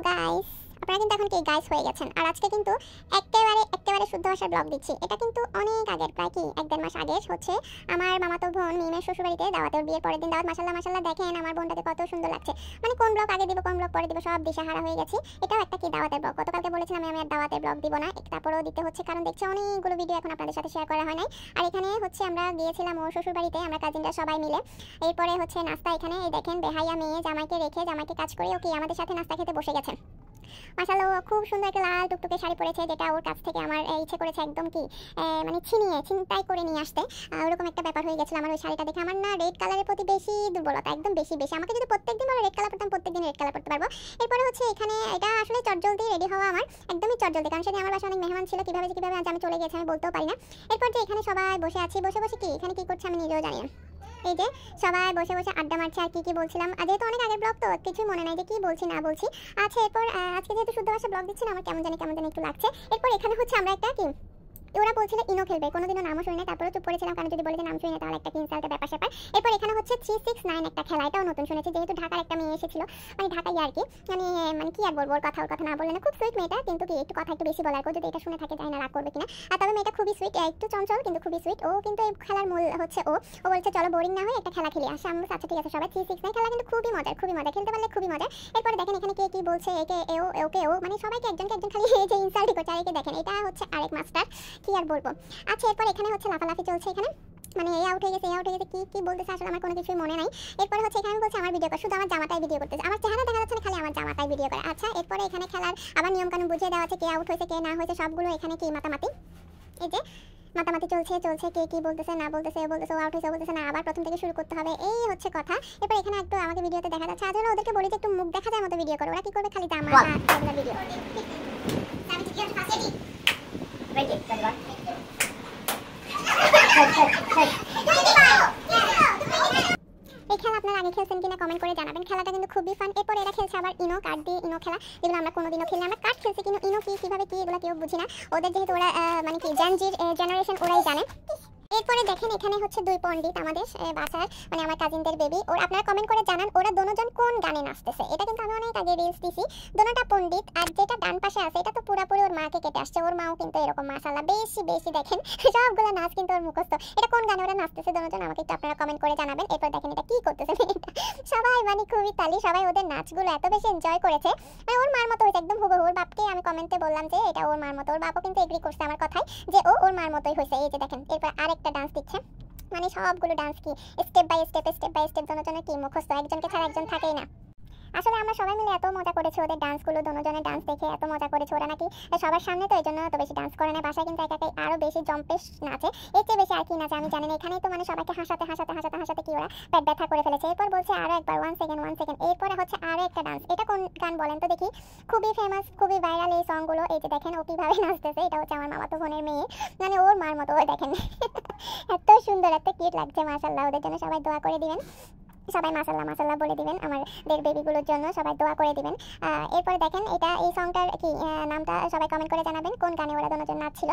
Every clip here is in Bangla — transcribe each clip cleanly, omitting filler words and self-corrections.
গাইস, আপনারা কিন্তু এখন কি গাইস হয়ে গেছেন। আর আজকে কিন্তু একেবারে শুদ্ধ ভাষার ব্লগ দিচ্ছি। এটা কিন্তু অনেক আগের, প্রায় কি 1-1.5 মাস আগে হচ্ছে আমার মামাতো বোন মিমের শ্বশুরবাড়িতে দাওয়াতে, ওর বিয়ের পরের দিন দাওয়াত। মাশাআল্লাহ দেখেন আমার বোনটাকে কত সুন্দর লাগছে। মানে কোন ব্লগ আগে দিব কোন ব্লগ পরে দিব সব দিশাহারা হয়ে গেছি। এটাও একটা কি দাওয়াতের ব্লগ। গতকালকে বলেছিলাম আমি আর দাওয়াতের ব্লগ দিব না, তারপরেও দিতে হচ্ছে কারণ দেখছি অনেকগুলো ভিডিও এখন আপনাদের সাথে শেয়ার করা হয় নাই। আর এখানে হচ্ছে আমরা গিয়েছিলাম ওর শ্বশুরবাড়িতে, আমরা কাজিনরা সবাই মিলে। এরপরে হচ্ছে নাস্তা, এখানে এই দেখেন বেহাইয়া মেয়ে জামাইকে রেখে, জামাইকে কাজ করে ও কি আমাদের সাথে নাস্তা খেতে বসে গেছে। মাশাআল্লাহ খুব সুন্দর একটা লাল টুকটুকে শাড়ি পরেছে, যেটা ওর কাছ থেকে আমার ইচ্ছে করেছে একদম কি মানে ছিনতাই করে নিয়ে আসতে। ওরকম একটা ব্যাপার হয়ে গেছিল আমার ওই শাড়িটা দেখে। আমার না রেড কালারের প্রতি বেশি দুর্বলতা, একদম বেশি। আমাকে যদি প্রত্যেকদিন বলো রেড কালার পরতাম, প্রত্যেকদিন রেড কালার পরতে পারবো। এরপরে হচ্ছে এখানে এটা আসলে চটজলদি রেডি হওয়া, আমার একদমই চটজলদি, কারণ সেদিন আমার বাসায় অনেক মেহমান ছিল। কিভাবে আজ আমি চলে গেছি আমি বলতেও পারি না। এরপর যে এখানে সবাই বসে আছি, বসে কি এখানে কি করছে আমি নিজেও জানি না। এই যে সবাই বসে আড্ডা মারছে। আর কি বলছিলাম, যেহেতু অনেক আগের ব্লগ তো কিছুই মনে নাই যে কি বলছি না বলছি। আচ্ছা, এরপর আজকে যেহেতু শুদ্ধ ভাষা ব্লগ দিচ্ছি না, আমার কেমন জানি একটু লাগছে। এরপর এখানে হচ্ছে আমরা একটা কি ওরা বলছিল ইনো খেলবে, কোনোদিনও নামও শুনি না, তারপরে চুপ করেছিলাম, কারণ যদি বলে যে নাম শুনি না তাহলে একটা ইনসাল্টের ব্যাপার স্যাপার। এরপর এখানে হচ্ছে 369 একটা খেলা, এটাও নতুন শুনেছি, যেহেতু ঢাকার একটা মেয়ে এসেছিল, মানে ঢাকাই আর কি, মানে কি আর বলবো, ওর কথা না বললে না। খুব সুইট মেয়েটা, কিন্তু কি একটু কথা একটু বেশি বলার, যদি এটা শুনে থাকে জানি না রাগ করবে কিনা। আর তবে মেয়েটা খুবই সুইট, একটু চঞ্চল কিন্তু খুবই সুইট। ও কিন্তু এই খেলার মূল হচ্ছে ও বলছে চলো বোরিং না হয় একটা খেলা খেলি। আসে আমরা আচ্ছা ঠিক আছে সবাই। 369 খেলা কিন্তু খুবই মজার, খেলতে পারলে খুবই মজার। এরপরে দেখেন এখানে কে কি বলছে, একে ওকে মানে সবাইকে একজন খালি এই যে ইনসাল্টই করছে। আর একে দেখেন, এটা হচ্ছে আরেক মাস্টার, কি আর বলবো। আচ্ছা, এরপর এখানে হচ্ছে লাফালাফি চলছে, এখানে মানে এ আউট হয়ে গেছে কি বলতেছে আসলে আমার কোনো কিছুই মনে নাই। এরপরে হচ্ছে এখানে বলছে আমার ভিডিও কর, শুধু আমার জামাটাই ভিডিও করতেছে, আমার চেহারা দেখা যাচ্ছে না, খালি আমার জামাটাই ভিডিও করে। আচ্ছা, এরপরে এখানে খেলার আবার নিয়ম কানুন বুঝিয়ে দেওয়া আছে, কে আউট হয়েছে কে না হয়েছে সবগুলো এখানে কি মাতামাতি। এই যে মাতামাতি চলছে কে কি বলতেছে না বলতেছে, ও বলতেছে ও আউট হয়েছে, ও বলতেছে না, আবার প্রথম থেকে শুরু করতে হবে, এই হচ্ছে কথা। এরপর এখানে একটু আমাকে ভিডিওতে দেখা যাচ্ছে, আজ ওদেরকে বলি যে একটু মুখ দেখা যায় মতো ভিডিও করো, ওরা কি করবে খালি জামা ভিডিও। এই খেলা আপনারা আগে খেলছেন কিনা কমেন্ট করে জানাবেন। খেলাটা কিন্তু খুবই ফান। এরপর এরা খেলছে আবার ইনো, কার্ড দিয়ে ইনো খেলা, যেগুলো আমরা কোনোদিনও খেলি না। আমরা কার্ড খেলছি কিন্তু ইনো কিভাবে কি এগুলো কেউ বুঝি না। ওদের যেহেতু ওরা মানে কি জেনারেশন ওরাই জানে। এরপরে দেখেন এখানে হচ্ছে দুই পণ্ডিত আমাদের বাসার, মানে আমার কাজিনদের বেবি। ওর আপনারা কমেন্ট করে জানান ওরা দুজন কোন গানে নাচতেছে। এটা কিন্তু আমি অনেক আগে রিলস দিছি। দুটোটা পণ্ডিত, আর যেটা ডান পাশে আছে এটা তো পুরোপুরি ওর মাকে কেটে আসছে। ওর মাও কিন্তু এরকম মাশাআল্লাহ বেশি দেখেন সবগুলো নাচ কিন্তু ওর মুখস্থ। এটা কোন গানে ওরা নাচতেছে দুজন আমাকে একটু আপনারা কমেন্ট করে জানাবেন। এরপর দেখেন এটা কি করতেছে সবাই মানে খুবই তালি, সবাই ওদের নাচগুলো এত বেশি এনজয় করেছে, মানে ওর মার মতো হয়েছে একদম হুবহু। ওর বাপকে আমি কমেন্টে বললাম যে এটা ওর মার মতো, ওর বাপও কিন্তু এগ্রি করছে আমার কথায় যে ওর মার মতোই হয়েছে। এই যে দেখেন এরপর আরেকটা ডান্স দিচ্ছে, মানে সবগুলো ডান্স কি স্টেপ বাই স্টেপ দুজনের কি মুখস্থ, একজনকে ছাড়া একজন থাকেই না। আসলে আমরা সবাই মিলে এত মজা করেছি ওদের ডান্সগুলো, দুজনের ডান্স দেখে এত মজা করেছে। ওরা নাকি সবার সামনে তো এই জন্য এত বেশি ডান্স করে না, বাসায় কিন্তু একাই আরো বেশি জম্পেশ নাচে, এর চেয়ে বেশি আর কি নাচে আমি জানি না। এখানেই তো মানে সবাইকে হাসাতে কি ওরা পেট ব্যথা করে ফেলেছে। এরপর বলছে আরো একবার 1 সেকেন্ড। এরপরে হচ্ছে আরো একটা ডান্স, এটা কোন গান বলেন তো দেখি, খুবই ফেমাস খুবই ভাইরাল এই সংগুলো। এই যে দেখেন ও কিভাবে নাচতেছে, এটা হচ্ছে আমার মামাতো বোনের মেয়ে, মানে ওর মার মতো। ওই দেখেন এত সুন্দর এত কিউট লাগছে মাশাআল্লাহ। ওদের জন্য সবাই দোয়া করে দিবেন, সবাই মাশাআল্লাহ বলে দিবেন, আমাদের বেবিগুলোর জন্য সবাই দোয়া করে দিবেন। এরপরে দেখেন এটা এই সংটার কি নামটা সবাই কমেন্ট করে জানাবেন কোন গানে ওরা দুজন নাচছিল।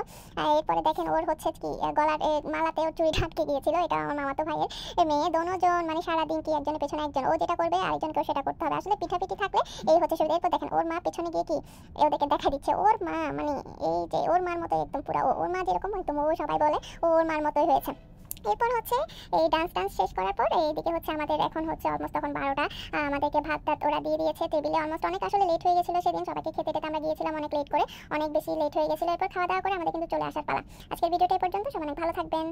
এরপরে দেখেন ওর হচ্ছে কি গলার মালাতে ওর চুড়ি আটকে গিয়েছিল, এটা আমার মামাতো ভাইয়ের মেয়ে। দুজন মানে সারাদিন কি একজনের পেছনে একজন, ও যেটা করবে আরেকজনকেও সেটা করতে হবে। আসলে পিঠাপিঠি থাকলে এই হচ্ছে সুবিধা। এরপর দেখেন ওর মা পেছনে গিয়ে কি ওদেরকে দেখা দিচ্ছে। ওর মা মানে এই যে ওর মার মতো একদম পুরো, ওর মা যেরকম একদম ও সবাই বলে ওর মার মতোই হয়েছে। এরপর হচ্ছে এই ডান্স শেষ করার পর এইদিকে হচ্ছে আমাদের এখন হচ্ছে অলমোস্ট তখন 12টা, আমাদেরকে ভাত ওরা দিয়ে দিয়েছে টেবিলে। অলমোস্ট অনেক আসলে লেট হয়ে গেছিলো সেদিন, সবাইকে খেতে আমরা গিয়েছিলাম অনেক লেট করে, অনেক বেশি লেট হয়ে গেছিলো। এরপর খাওয়া দাওয়া করে আমাদের কিন্তু চলে আসার পালা। আজকের ভিডিওটা এই পর্যন্ত, সবাই অনেক ভালো থাকবেন।